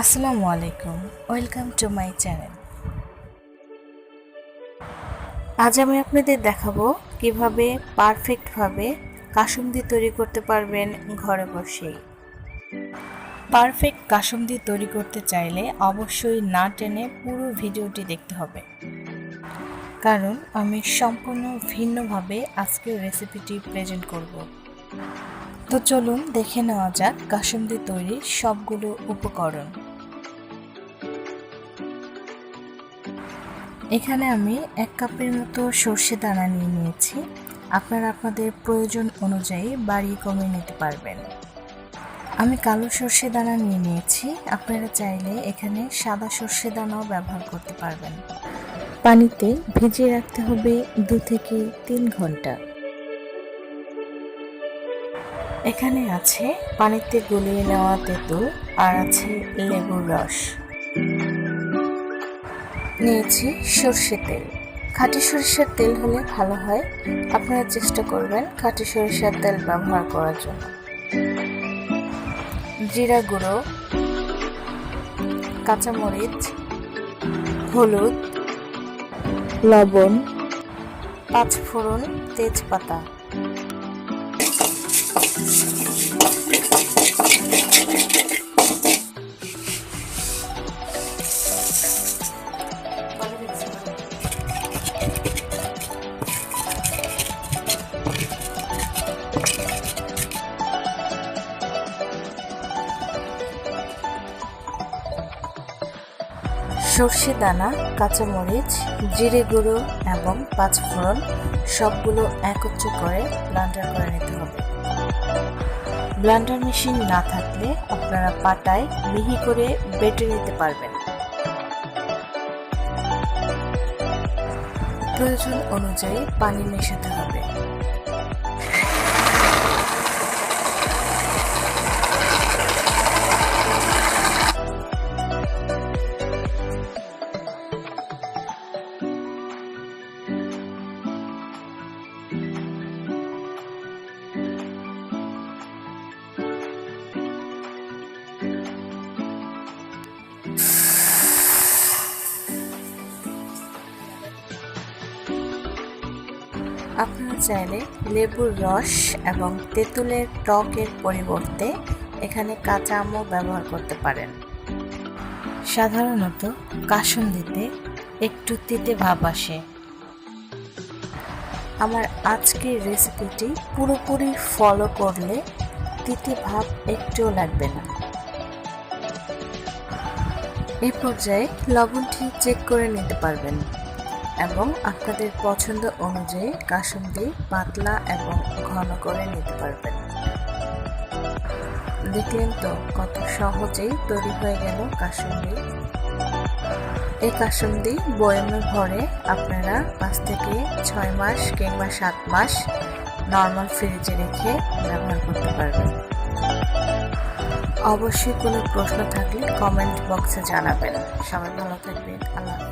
আসসালামু আলাইকুম, welcome to my channel. আজ আমি আপনাদের দেখাবো কিভাবে পারফেক্টভাবে কাসুন্দি তৈরি করতে পারবেন ঘরে বসেই। পারফেক্ট কাসুন্দি তৈরি করতে চাইলে অবশ্যই না টেনে পুরো ভিডিওটি দেখতে হবে, কারণ আমি সম্পূর্ণ ভিন্নভাবে আজকের রেসিপিটি প্রেজেন্ট করব। তো চলুন দেখে নেওয়া যাক কাসুন্দি তৈরির সবগুলো উপকরণ। এখানে আমি 1 কাপের মতো সর্ষে দানা নিয়ে নিয়েছি। আপনারা আপনাদের প্রয়োজন অনুযায়ী বাড়িয়ে কমিয়ে নিতে পারবেন। আমি কালো সর্ষে দানা নিয়ে নিয়েছি, আপনারা চাইলে এখানে সাদা সর্ষে দানাও ব্যবহার করতে পারবেন। পানিতে ভিজিয়ে রাখতে হবে 2 থেকে 3 ঘন্টা। এখানে আছে পানিতে গলিয়ে নেওয়া তেঁতুল আর আছে লেবুর রস। নিয়েছি সর্ষের তেল, খাঁটি সরিষার তেল হলে ভালো হয়, আপনারা চেষ্টা করবেন খাঁটি সরিষার তেল ব্যবহার করার জন্য। জিরা গুঁড়ো, কাঁচামরিচ, হলুদ, লবণ, 5 ফোড়ন, তেজপাতা। সর্ষে দানা, কাঁচামরিচ, জিরে গুঁড়ো এবং 5 ফোড়ন সবগুলো একত্রে করে ব্লেন্ডার করে নিতে হবে। ব্লেন্ডার মেশিন না থাকলে আপনারা পাটায় মিহি করে বেটে নিতে পারবেন। প্রয়োজন অনুযায়ী পানি মেশাতে হবে। আপনারা চাইলে লেবুর রস এবং তেঁতুলের টকের পরিবর্তে এখানে কাঁচা আমও ব্যবহার করতে পারেন। সাধারণত কাসুন্দিতে একটু তিতে ভাব আসে। আমার আজকের রেসিপিটি পুরোপুরি ফলো করলে তিতে ভাব একটুও লাগবে না। এই পর্যায়ে লবণটি চেক করে নিতে পারবেন এবং আপনাদের পছন্দ অনুযায়ী কাসুন্দি পাতলা এবং ঘন করে নিতে পারবেন। দেখলেন তো কত সহজেই তৈরি হয়ে গেল কাসুন্দি। এই কাসুন্দি বয়ামে ভরে আপনারা 5 থেকে 6 মাস কিংবা 7 মাস নর্মাল ফ্রিজে রেখে ব্যবহার করতে পারবেন। অবশ্যই কোনো প্রশ্ন থাকলে কমেন্ট বক্সে জানাবেন। সবাই ভালো থাকবেন। আল্লাহ।